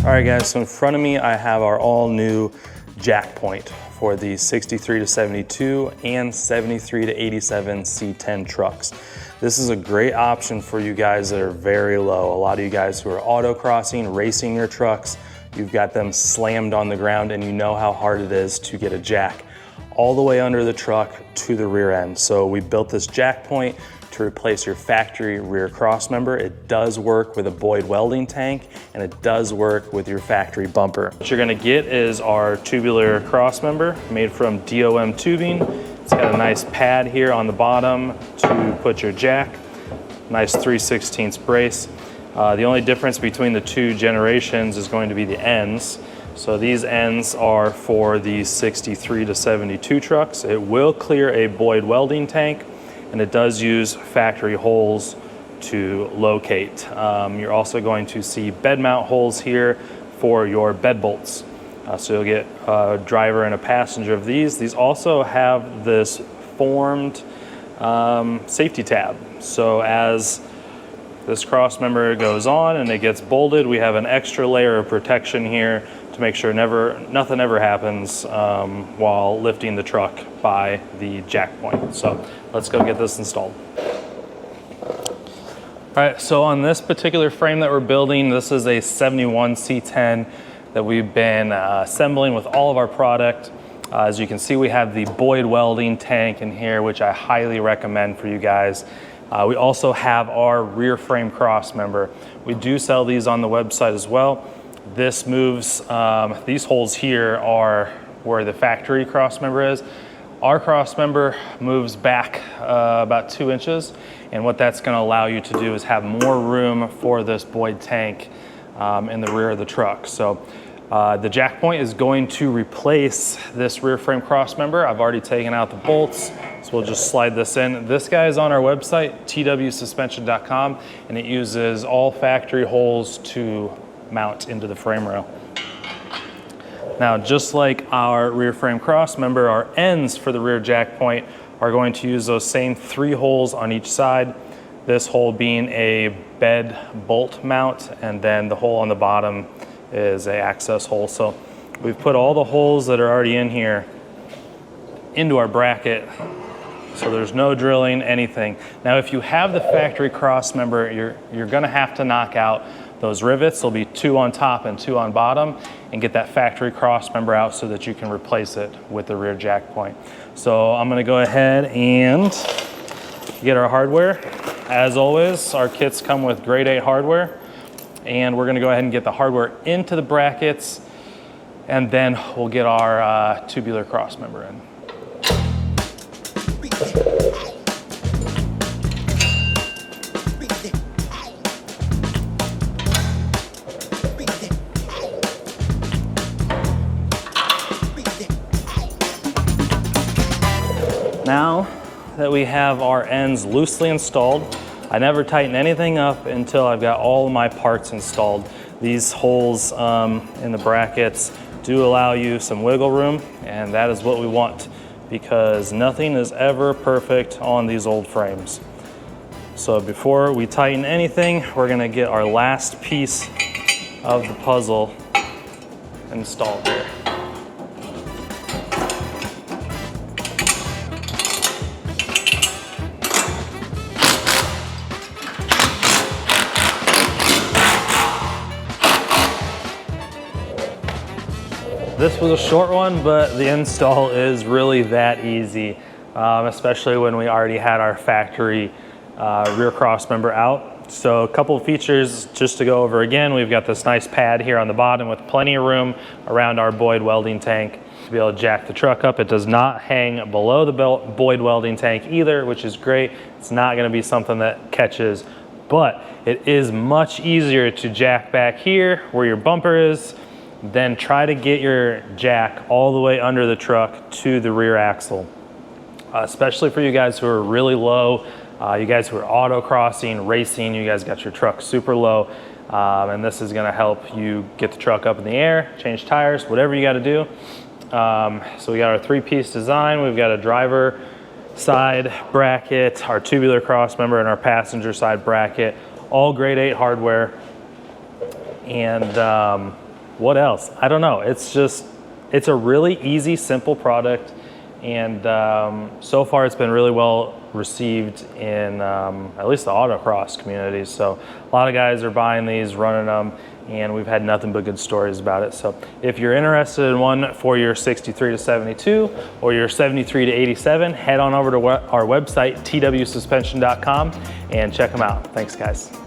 All right guys, so in front of me I have our all new jack point for the 63 to 72 and 73 to 87 C10 trucks. This is a great option for you guys that are very low. A lot of you guys who are autocrossing, racing your trucks, you've got them slammed on the ground and you know how hard it is to get a jack all the way under the truck to the rear end. So we built this jack point to replace your factory rear crossmember. It does work with a Boyd Welding tank and it does work with your factory bumper. What you're gonna get is our tubular crossmember made from DOM tubing. It's got a nice pad here on the bottom to put your jack. Nice 3/16 brace. The only difference between the two generations is going to be the ends. So these ends are for the 63 to 72 trucks. It will clear a Boyd Welding tank, and it does use factory holes to locate. You're also going to see bed mount holes here for your bed bolts. So you'll get a driver and a passenger of these. These also have this formed safety tab. So as this cross member goes on and it gets bolted, we have an extra layer of protection here to make sure nothing ever happens while lifting the truck by the jack point. So let's go get this installed. All right, so on this particular frame that we're building, this is a 71 C10 that we've been assembling with all of our product. As you can see, we have the Boyd Welding tank in here, which I highly recommend for you guys. We also have our rear frame cross member. We do sell these on the website as well. This moves, these holes here are where the factory cross member is. Our cross member moves back about 2 inches, and what that's gonna allow you to do is have more room for this Boyd tank in the rear of the truck. So the jack point is going to replace this rear frame cross member. I've already taken out the bolts, so we'll just slide this in. This guy is on our website, twsuspension.com, and it uses all factory holes to mount into the frame rail. Now, just like our rear frame cross member, our ends for the rear jack point are going to use those same 3 holes on each side. This hole being a bed bolt mount, and then the hole on the bottom is a access hole. So we've put all the holes that are already in here into our bracket, so there's no drilling, anything. Now, if you have the factory cross member, you're gonna have to knock out those rivets. There'll be 2 on top and 2 on bottom, and get that factory cross member out so that you can replace it with the rear jack point. So I'm gonna go ahead and get our hardware. As always, our kits come with grade 8 hardware, and we're gonna go ahead and get the hardware into the brackets, and then we'll get our tubular cross member in. Now that we have our ends loosely installed, I never tighten anything up until I've got all of my parts installed. These holes in the brackets do allow you some wiggle room, and that is what we want because nothing is ever perfect on these old frames. So before we tighten anything, we're gonna get our last piece of the puzzle installed here. This was a short one, but the install is really that easy, especially when we already had our factory rear cross member out. So a couple of features just to go over again. We've got this nice pad here on the bottom with plenty of room around our Boyd Welding tank to be able to jack the truck up. It does not hang below the Boyd Welding tank either, which is great. It's not gonna be something that catches, but it is much easier to jack back here where your bumper is, then try to get your jack all the way under the truck to the rear axle. Especially for you guys who are really low, you guys who are autocrossing, racing, you guys got your truck super low, and this is gonna help you get the truck up in the air, change tires, whatever you gotta do. So we got our 3-piece design. We've got a driver side bracket, our tubular cross member, and our passenger side bracket, all grade 8 hardware. And What else? I don't know. It's a really easy, simple product. And so far it's been really well received in at least the autocross communities. So a lot of guys are buying these, running them, and we've had nothing but good stories about it. So if you're interested in one for your 63 to 72 or your 73 to 87, head on over to our website, twsuspension.com, and check them out. Thanks, guys.